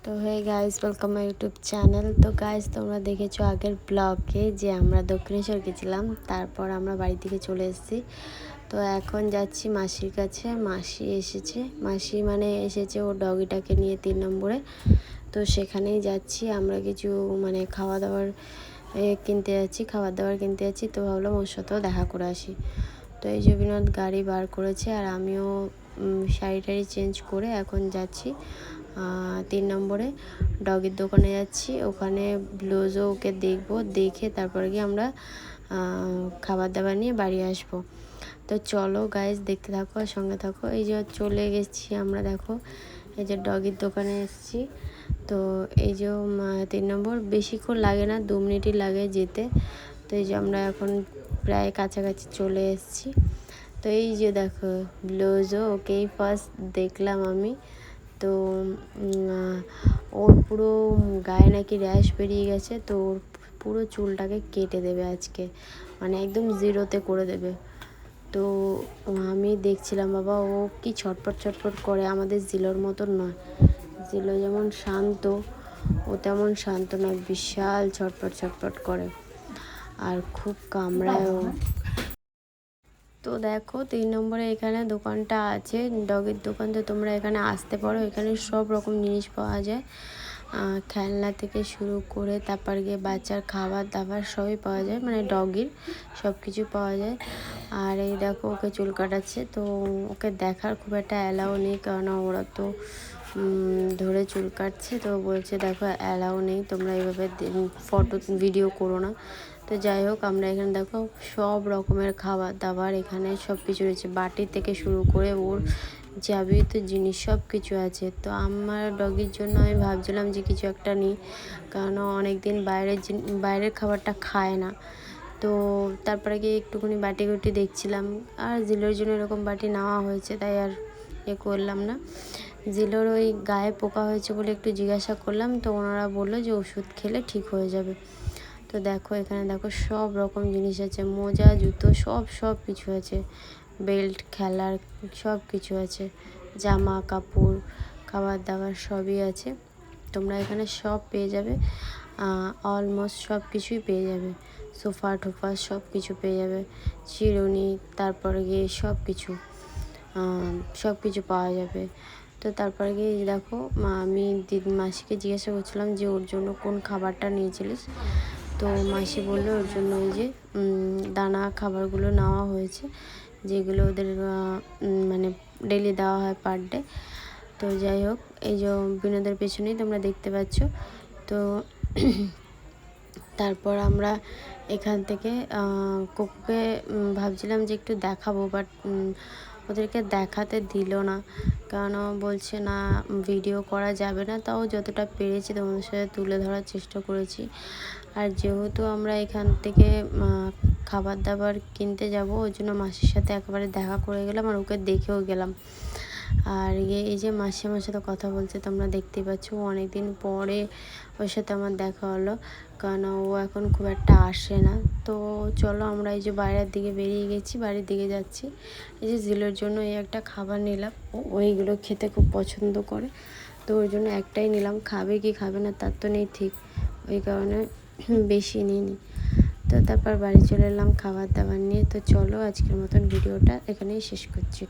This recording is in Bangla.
তো hey guys, welcome my YouTube channel. তো গাইস, তোমরা দেখেছো আগের ব্লগে যে আমরা দক্ষিণেশ্বর গেছিলাম, তারপর আমরা বাড়ি থেকে চলে এসেছি। তো এখন যাচ্ছি মাসির কাছে। মাসি এসেছে, মাসি মানে এসেছে ওর ডগিটাকে নিয়ে 3 নম্বরে। তো সেখানেই যাচ্ছি আমরা, কিছু মানে খাওয়া দাওয়ার কিনতে যাচ্ছি। তো ভাবলাম ওর সাথেও দেখা করে আসি। তো এই যে বিনোদ গাড়ি বার করেছে, আর আমিও শাড়ি টাড়ি চেঞ্জ করে এখন যাচ্ছি 3 নম্বরে ডগের দোকানে যাচ্ছি। ওখানে ব্লাউজও ওকে দেখবো, দেখে তারপরে গিয়ে আমরা খাবার দাবার নিয়ে বাড়ি আসবো। তো চলো গাইজ, দেখতে থাকো আর সঙ্গে থাকো। এই যে চলে গেছি আমরা, দেখো এই যে ডগের দোকানে এসেছি। তো এই যে 3 নম্বর, বেশিক্ষণ লাগে না, 2 মিনিটই লাগে যেতে। তো এই যে আমরা এখন প্রায় কাছাকাছি চলে এসেছি। তো এই যে দেখো ব্লাউজও ওকেই ফার্স্ট দেখলাম আমি। তো ওর পুরো গায়ে নাকি র্যাশ বেরিয়ে গেছে, তো ওর পুরো চুলটাকে কেটে দেবে আজকে, মানে একদম জিরোতে করে দেবে। তো আমি দেখছিলাম, বাবা ও কি ছটপট করে, আমাদের জিলোর মতন নয়। জিলো যেমন শান্ত, ও তেমন শান্ত নয়, বিশাল ছটপট করে আর খুব কামড়ায় ও। তো দেখো 3 নম্বরে এখানে দোকানটা আছে, ডগের দোকান। তো তোমরা এখানে আসতে পারো, এখানে সব রকম জিনিস পাওয়া যায়, খেলনা থেকে শুরু করে তারপর গিয়ে বাচ্চার খাবার দাবার সবই পাওয়া যায়, মানে ডগির সব কিছু পাওয়া যায়। আর এই দেখো ওকে চুল কাটাচ্ছে। তো ওকে দেখার খুব একটা অ্যালাউ নেই, কারণ ওরা তো ধরে চুল কাটছে। তো বলছে দেখো অ্যালাউ নেই, তোমরা এইভাবে ফটো ভিডিও করো না। তো যাই হোক, আমরা এখানে দেখো সব রকমের খাবার দাবার এখানে সব কিছু রয়েছে, বাটি থেকে শুরু করে ওর যাবতীয় জিনিস সব কিছু আছে। তো আমার ডগির জন্য আমি ভাবছিলাম যে কিছু একটা নিই, কারণ অনেক দিন বাইরের খাবারটা খায় না। তো তারপরে গিয়ে একটুখানি বাটি গুটি দেখছিলাম, আর জিলোর জন্য এরকম বাটি নেওয়া হয়েছে, তাই আর করলাম না। জিলোর ওই গায়ে পোকা হয়েছে বলে একটু জিজ্ঞাসা করলাম, তো ওনারা বললো যে ওষুধ খেলে ঠিক হয়ে যাবে। তো দেখো এখানে দেখো সব রকম জিনিস আছে, মোজা জুতো সব কিছু আছে, বেল্ট খেলার সব কিছু আছে, জামা কাপড় খাবার দাবার সবই আছে। তোমরা এখানে সব পেয়ে যাবে, অলমোস্ট সব কিছুই পেয়ে যাবে, সোফা টোফা সব কিছু পেয়ে যাবে, চিরুনি, তারপরে গিয়ে সব কিছু পাওয়া যাবে। তো তারপরে গিয়ে দেখো আমি মাসিকে জিজ্ঞাসা করছিলাম যে ওর জন্য কোন খাবারটা নিয়েছিলিস। তো মাসি বললো ওর জন্য ওই যে দানা খাবারগুলো নেওয়া হয়েছে, যেগুলো ওদের মানে ডেলি দেওয়া হয় পার ডে। তো যাই হোক, এই যে বিনোদের পেছনেই তোমরা দেখতে পাচ্ছ। তো তারপর আমরা এখান থেকে কোকোকে ভাবছিলাম যে একটু দেখাবো, বাট ওদেরকে দেখাতে দিল না, কারণ বলছে না ভিডিও করা যাবে না। তাও যতটা পেরেছি তোমাদের সাথে তুলে ধরার চেষ্টা করেছি। আর যেহেতু আমরা এখান থেকে খাবার দাবার কিনতে যাব, ওই জন্য মাসির সাথে একেবারে দেখা করে গেলাম, আর ওকে দেখেও গেলাম। আর এই যে মাসি আমার সাথে কথা বলছে, তোমরা দেখতেই পাচ্ছ, অনেক দিন পরে ওর সাথে আমার দেখা হলো, কারণ ও এখন খুব একটা আসে না। তো চলো আমরা এই যে বাইরের দিকে বেরিয়ে গেছি, বাড়ির দিকে যাচ্ছি। এই যে জিলোর জন্য এই একটা খাবার নিলাম, ওইগুলো খেতে খুব পছন্দ করে, তো ওর জন্য একটাই নিলাম। খাবে কি খাবে না তার তো নেই ঠিক, ওই কারণে বেশি নিইনি। তো তারপর বাড়ি চলে এলাম খাবার দাবার নিয়ে। তো চলো আজকের মতন ভিডিওটা এখানেই শেষ করছি।